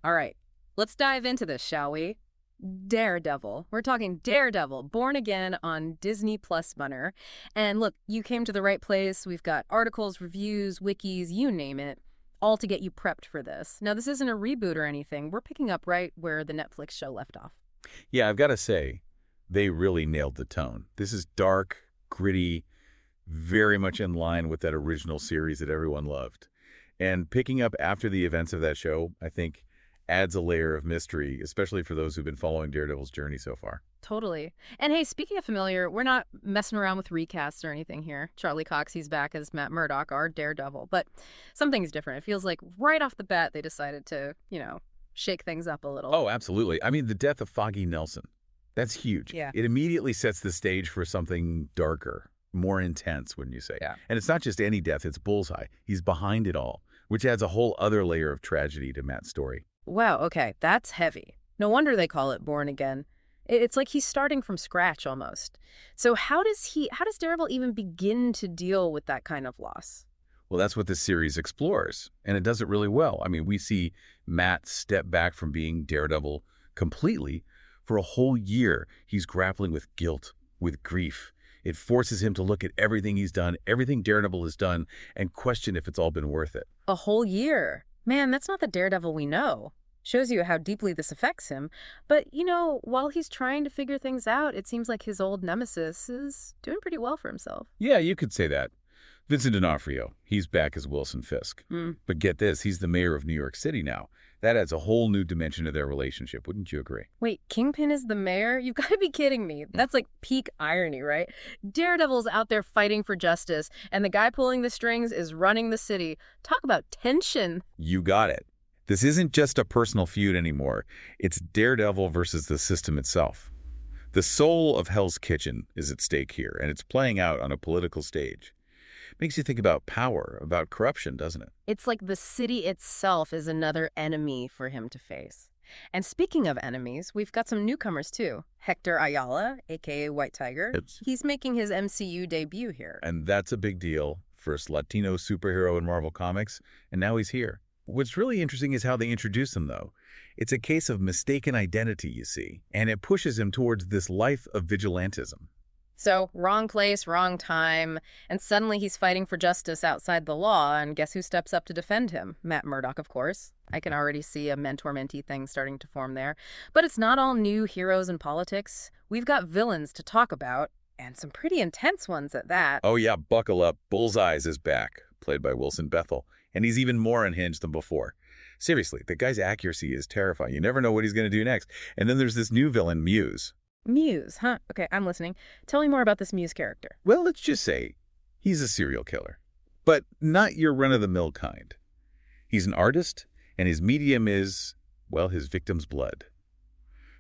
All right, let's dive into this, shall we? Daredevil. We're talking Daredevil, born again on Disney Plus Bunner. And look, you came to the right place. We've got articles, reviews, wikis, you name it, all to get you prepped for this. Now, this isn't a reboot or anything. We're picking up right where the Netflix show left off. Yeah, I've got to say, they really nailed the tone. This is dark, gritty, very much in line with that original series that everyone loved. And picking up after the events of that show, I think, adds a layer of mystery, especially for those who've been following Daredevil's journey so far. Totally. And hey, speaking of familiar, we're not messing around with recasts or anything here. Charlie Cox, he's back as Matt Murdock, our Daredevil. But something's different. It feels like right off the bat they decided to, shake things up a little. Oh, absolutely. I mean, the death of Foggy Nelson, that's huge. Yeah. It immediately sets the stage for something darker, more intense, wouldn't you say? Yeah. And it's not just any death, it's Bullseye. He's behind it all, which adds a whole other layer of tragedy to Matt's story. Wow, okay, that's heavy. No wonder they call it Born Again. It's like he's starting from scratch almost. So how does Daredevil even begin to deal with that kind of loss? Well, that's what this series explores, and it does it really well. I mean, we see Matt step back from being Daredevil completely. For a whole year, he's grappling with guilt, with grief. It forces him to look at everything he's done, everything Daredevil has done, and question if it's all been worth it. A whole year? Man, that's not the Daredevil we know. Shows you how deeply this affects him. But, while he's trying to figure things out, it seems like his old nemesis is doing pretty well for himself. Yeah, you could say that. Vincent D'Onofrio, he's back as Wilson Fisk. But get this, he's the mayor of New York City now. That adds a whole new dimension to their relationship, wouldn't you agree? Wait, Kingpin is the mayor? You've got to be kidding me. That's like peak irony, right? Daredevil's out there fighting for justice, and the guy pulling the strings is running the city. Talk about tension. You got it. This isn't just a personal feud anymore. It's Daredevil versus the system itself. The soul of Hell's Kitchen is at stake here, and it's playing out on a political stage. Makes you think about power, about corruption, doesn't it? It's like the city itself is another enemy for him to face. And speaking of enemies, we've got some newcomers too. Hector Ayala, a.k.a. White Tiger. He's making his MCU debut here. And that's a big deal. First Latino superhero in Marvel Comics, and now he's here. What's really interesting is how they introduce him, though. It's a case of mistaken identity, you see, and it pushes him towards this life of vigilantism. So, wrong place, wrong time, and suddenly he's fighting for justice outside the law, and guess who steps up to defend him? Matt Murdock, of course. I can already see a mentor-mentee thing starting to form there. But it's not all new heroes in politics. We've got villains to talk about, and some pretty intense ones at that. Oh yeah, buckle up. Bullseyes is back, played by Wilson Bethel, and he's even more unhinged than before. Seriously, the guy's accuracy is terrifying. You never know what he's going to do next. And then there's this new villain, Muse. Muse, huh? Okay, I'm listening. Tell me more about this Muse character. Well, let's just say he's a serial killer, but not your run-of-the-mill kind. He's an artist, and his medium is, well, his victim's blood.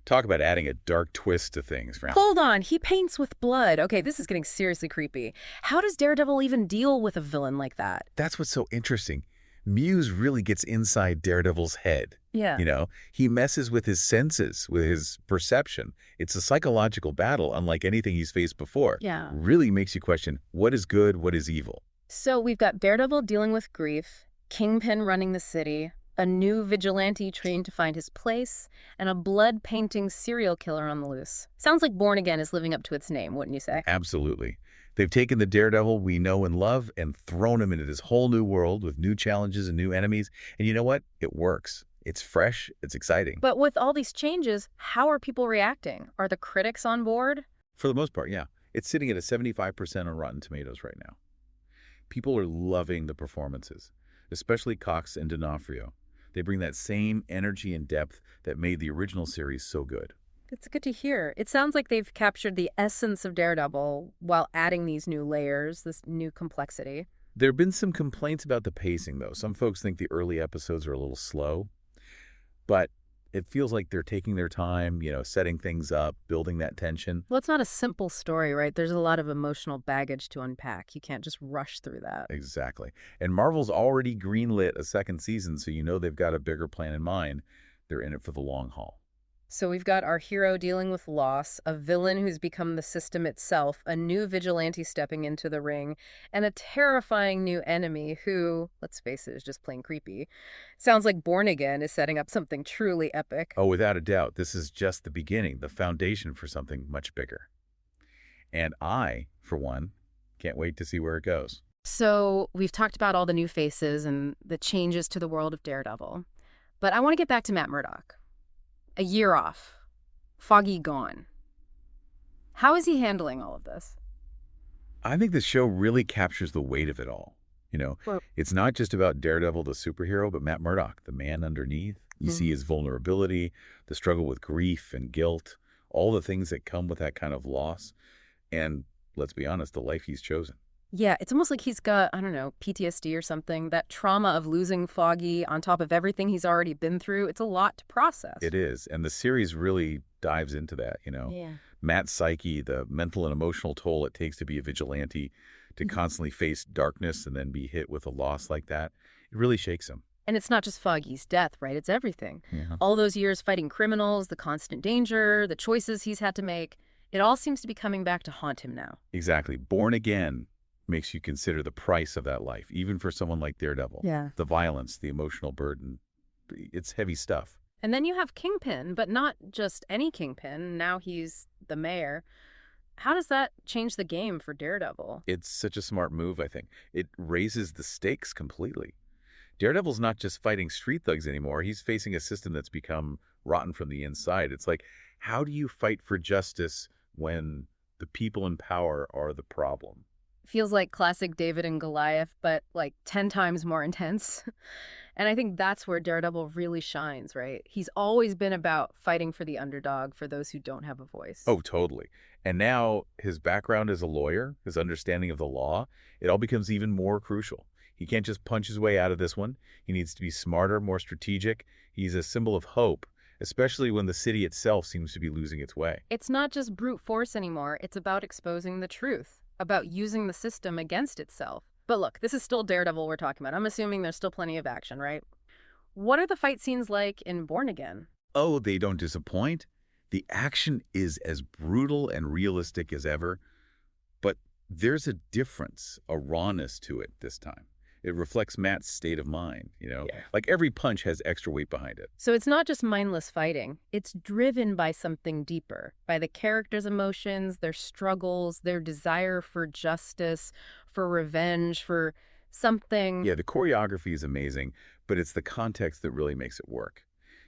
Talk about adding a dark twist to things, Fran. Hold on, he paints with blood. Okay, this is getting seriously creepy. How does Daredevil even deal with a villain like that? That's what's so interesting. Muse really gets inside Daredevil's head. Yeah. He messes with his senses, with his perception. It's a psychological battle unlike anything he's faced before. Yeah. Really makes you question what is good, what is evil. So we've got Daredevil dealing with grief, Kingpin running the city, a new vigilante trained to find his place, and a blood-painting serial killer on the loose. Sounds like Born Again is living up to its name, wouldn't you say? Absolutely. They've taken the Daredevil we know and love and thrown him into this whole new world with new challenges and new enemies. And you know what? It works. It's fresh. It's exciting. But with all these changes, how are people reacting? Are the critics on board? For the most part, yeah. It's sitting at a 75% on Rotten Tomatoes right now. People are loving the performances, especially Cox and D'Onofrio. They bring that same energy and depth that made the original series so good. It's good to hear. It sounds like they've captured the essence of Daredevil while adding these new layers, this new complexity. There have been some complaints about the pacing, though. Some folks think the early episodes are a little slow, but it feels like they're taking their time, setting things up, building that tension. Well, it's not a simple story, right? There's a lot of emotional baggage to unpack. You can't just rush through that. Exactly. And Marvel's already greenlit a second season, so they've got a bigger plan in mind. They're in it for the long haul. So we've got our hero dealing with loss, a villain who's become the system itself, a new vigilante stepping into the ring, and a terrifying new enemy who, let's face it, is just plain creepy. Sounds like Born Again is setting up something truly epic. Oh, without a doubt, this is just the beginning, the foundation for something much bigger. And I, for one, can't wait to see where it goes. So we've talked about all the new faces and the changes to the world of Daredevil. But I want to get back to Matt Murdock. A year off. Foggy gone. How is he handling all of this? I think the show really captures the weight of it all. Well, It's not just about Daredevil, the superhero, but Matt Murdock, the man underneath. You see his vulnerability, the struggle with grief and guilt, all the things that come with that kind of loss. And let's be honest, the life he's chosen. yeah, it's almost like he's got, I don't know, PTSD or something. That trauma of losing Foggy on top of everything he's already been through. It's a lot to process. It is. And the series really dives into that. Yeah. Matt's psyche, the mental and emotional toll it takes to be a vigilante, to constantly face darkness and then be hit with a loss like that. It really shakes him. And it's not just Foggy's death, right? It's everything. Yeah. All those years fighting criminals, the constant danger, the choices he's had to make. It all seems to be coming back to haunt him now. Exactly. Born Again makes you consider the price of that life, even for someone like Daredevil. Yeah. The violence, the emotional burden. It's heavy stuff. And then you have Kingpin, but not just any Kingpin. Now he's the mayor. How does that change the game for Daredevil? It's such a smart move, I think. It raises the stakes completely. Daredevil's not just fighting street thugs anymore. He's facing a system that's become rotten from the inside. It's like, how do you fight for justice when the people in power are the problem? Feels like classic David and Goliath, but like 10 times more intense. And I think that's where Daredevil really shines, right? He's always been about fighting for the underdog, for those who don't have a voice. Oh, totally. And now his background as a lawyer, his understanding of the law, it all becomes even more crucial. He can't just punch his way out of this one. He needs to be smarter, more strategic. He's a symbol of hope, especially when the city itself seems to be losing its way. It's not just brute force anymore. It's about exposing the truth, about using the system against itself. But look, this is still Daredevil we're talking about. I'm assuming there's still plenty of action, right? What are the fight scenes like in Born Again? Oh, they don't disappoint. The action is as brutal and realistic as ever, but there's a difference, a rawness to it this time. It reflects Matt's state of mind. Yeah. Like every punch has extra weight behind it. So it's not just mindless fighting. It's driven by something deeper, by the characters' emotions, their struggles, their desire for justice, for revenge, for something. Yeah, the choreography is amazing, but it's the context that really makes it work.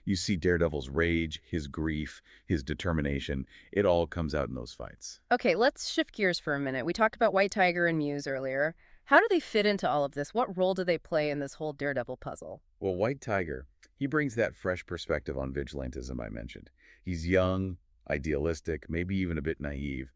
You see Daredevil's rage, his grief, his determination. It all comes out in those fights. Okay, let's shift gears for a minute. We talked about White Tiger and Muse earlier. How do they fit into all of this? What role do they play in this whole Daredevil puzzle? Well, White Tiger, he brings that fresh perspective on vigilantism I mentioned. He's young, idealistic, maybe even a bit naive.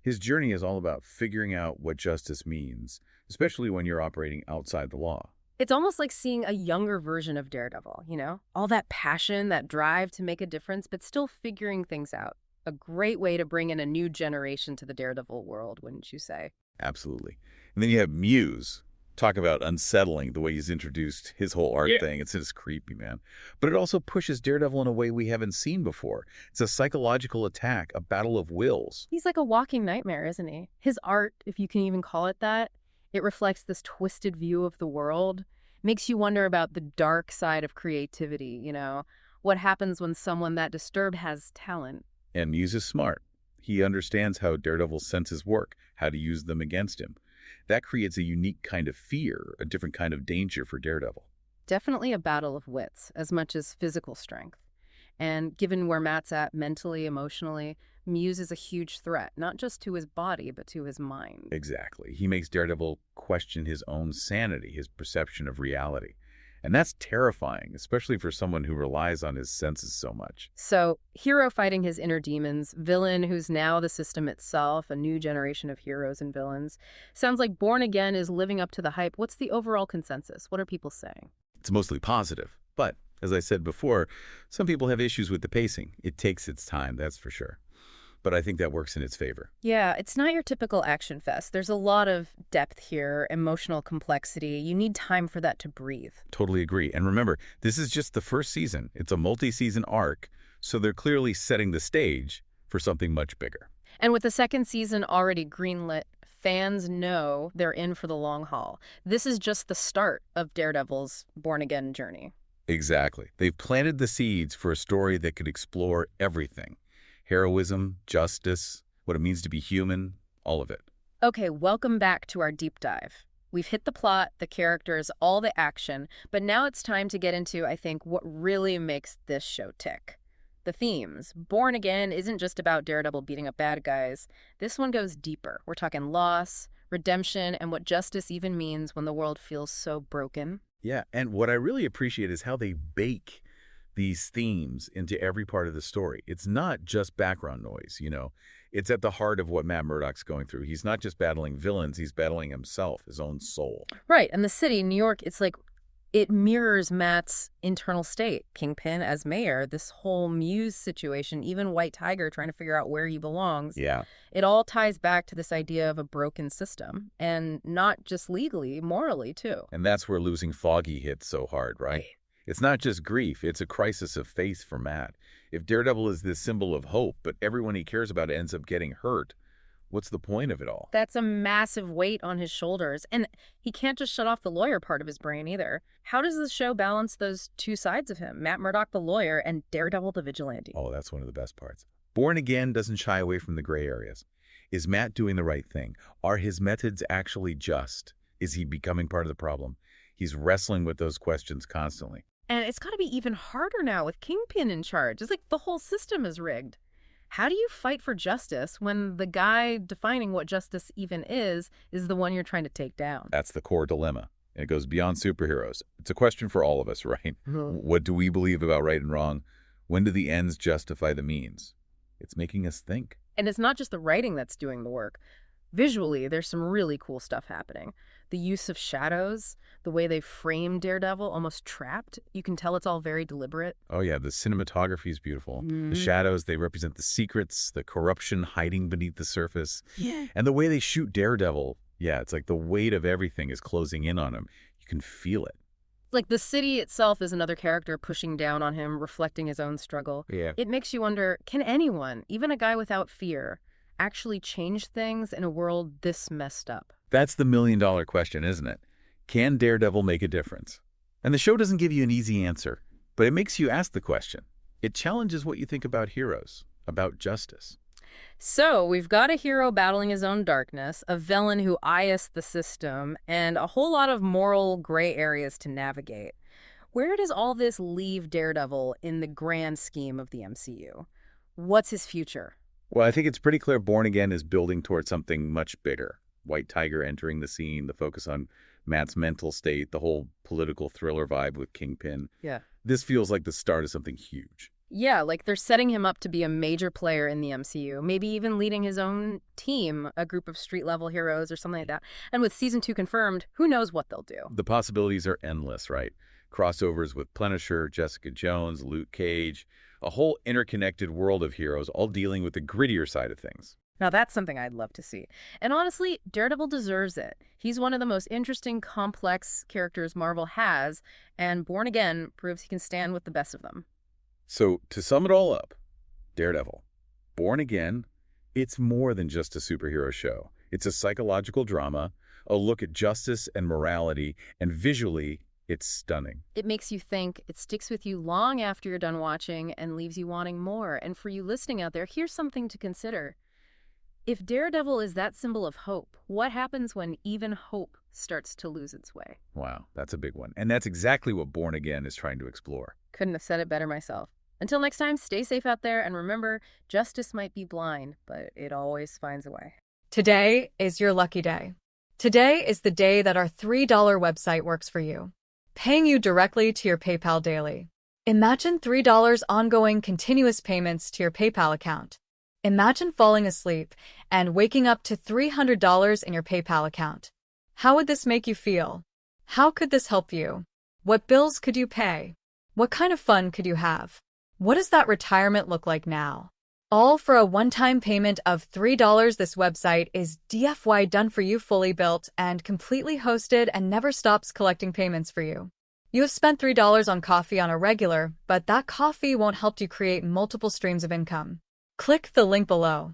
His journey is all about figuring out what justice means, especially when you're operating outside the law. It's almost like seeing a younger version of Daredevil, you know? All that passion, that drive to make a difference, but still figuring things out. A great way to bring in a new generation to the Daredevil world, wouldn't you say? Absolutely. And then you have Muse. Talk about unsettling, the way he's introduced his whole art thing. It's just creepy, man. But it also pushes Daredevil in a way we haven't seen before. It's a psychological attack, a battle of wills. He's like a walking nightmare, isn't he? His art, if you can even call it that, it reflects this twisted view of the world. Makes you wonder about the dark side of creativity, you know? What happens when someone that disturbed has talent? And Muse is smart. He understands how Daredevil's senses work, how to use them against him. That creates a unique kind of fear, a different kind of danger for Daredevil. Definitely a battle of wits, as much as physical strength. And given where Matt's at mentally, emotionally, Muse is a huge threat, not just to his body, but to his mind. Exactly. He makes Daredevil question his own sanity, his perception of reality. And that's terrifying, especially for someone who relies on his senses so much. So, hero fighting his inner demons, villain who's now the system itself, a new generation of heroes and villains. Sounds like Born Again is living up to the hype. What's the overall consensus? What are people saying? It's mostly positive. But, as I said before, some people have issues with the pacing. It takes its time, that's for sure. But I think that works in its favor. Yeah, it's not your typical action fest. There's a lot of depth here, emotional complexity. You need time for that to breathe. Totally agree. And remember, this is just the first season. It's a multi-season arc, So they're clearly setting the stage for something much bigger. And with the second season already greenlit, fans know they're in for the long haul. This is just the start of Daredevil's born-again journey. Exactly. They've planted the seeds for a story that could explore everything. Heroism, justice, what it means to be human, all of it. Okay, welcome back to our deep dive. We've hit the plot, the characters, all the action, but now it's time to get into, I think, what really makes this show tick. The themes. Born Again isn't just about Daredevil beating up bad guys. This one goes deeper. We're talking loss, redemption, and what justice even means when the world feels so broken. Yeah, and what I really appreciate is how they bake these themes into every part of the story. It's not just background noise, It's at the heart of what Matt Murdock's going through. He's not just battling villains, he's battling himself, his own soul. Right, and the city, New York, it's like it mirrors Matt's internal state. Kingpin as mayor, this whole Muse situation, even White Tiger trying to figure out where he belongs. Yeah. It all ties back to this idea of a broken system, and not just legally, morally, too. And that's where losing Foggy hits so hard, right? It's not just grief, it's a crisis of faith for Matt. If Daredevil is this symbol of hope, but everyone he cares about ends up getting hurt, what's the point of it all? That's a massive weight on his shoulders, and he can't just shut off the lawyer part of his brain either. How does the show balance those two sides of him, Matt Murdock the lawyer and Daredevil the vigilante? Oh, that's one of the best parts. Born Again doesn't shy away from the gray areas. Is Matt doing the right thing? Are his methods actually just? Is he becoming part of the problem? He's wrestling with those questions constantly. And it's got to be even harder now with Kingpin in charge. It's like the whole system is rigged. How do you fight for justice when the guy defining what justice even is the one you're trying to take down? That's the core dilemma. And it goes beyond superheroes. It's a question for all of us, right? What do we believe about right and wrong? When do the ends justify the means? It's making us think. And it's not just the writing that's doing the work. Visually, there's some really cool stuff happening. The use of shadows, the way they frame Daredevil, almost trapped. You can tell it's all very deliberate. Oh, yeah, the cinematography is beautiful. The shadows, they represent the secrets, the corruption hiding beneath the surface. Yeah. And the way they shoot Daredevil, yeah, it's like the weight of everything is closing in on him. You can feel it. Like the city itself is another character pushing down on him, reflecting his own struggle. Yeah. It makes you wonder, can anyone, even a guy without fear, actually change things in a world this messed up? That's the million-dollar question, isn't it? Can Daredevil make a difference? And the show doesn't give you an easy answer, but it makes you ask the question. It challenges what you think about heroes, about justice. So we've got a hero battling his own darkness, a villain who eyes the system, and a whole lot of moral gray areas to navigate. Where does all this leave Daredevil in the grand scheme of the MCU? What's his future? Well, I think it's pretty clear Born Again is building towards something much bigger. White Tiger entering the scene, the focus on Matt's mental state, the whole political thriller vibe with Kingpin. Yeah. This feels like the start of something huge. Yeah, like they're setting him up to be a major player in the MCU, maybe even leading his own team, a group of street-level heroes or something like that. And with season 2 confirmed, who knows what they'll do? The possibilities are endless, right? Crossovers with Punisher, Jessica Jones, Luke Cage, a whole interconnected world of heroes, all dealing with the grittier side of things. Now that's something I'd love to see. And honestly, Daredevil deserves it. He's one of the most interesting, complex characters Marvel has, and Born Again proves he can stand with the best of them. So, to sum it all up, Daredevil, Born Again, it's more than just a superhero show. It's a psychological drama, a look at justice and morality, and visually, it's stunning. It makes you think, it sticks with you long after you're done watching, and leaves you wanting more. And for you listening out there, here's something to consider. If Daredevil is that symbol of hope, what happens when even hope starts to lose its way? Wow, that's a big one. And that's exactly what Born Again is trying to explore. Couldn't have said it better myself. Until next time, stay safe out there, and remember, justice might be blind, but it always finds a way. Today is your lucky day. Today is the day that our $3 website works for you, paying you directly to your PayPal daily. Imagine $3 ongoing continuous payments to your PayPal account. Imagine falling asleep and waking up to $300 in your PayPal account. How would this make you feel? How could this help you? What bills could you pay? What kind of fun could you have? What does that retirement look like now? All for a one-time payment of $3. This website is DFY done for you, fully built and completely hosted, and never stops collecting payments for you. You have spent $3 on coffee on a regular, but that coffee won't help you create multiple streams of income. Click the link below.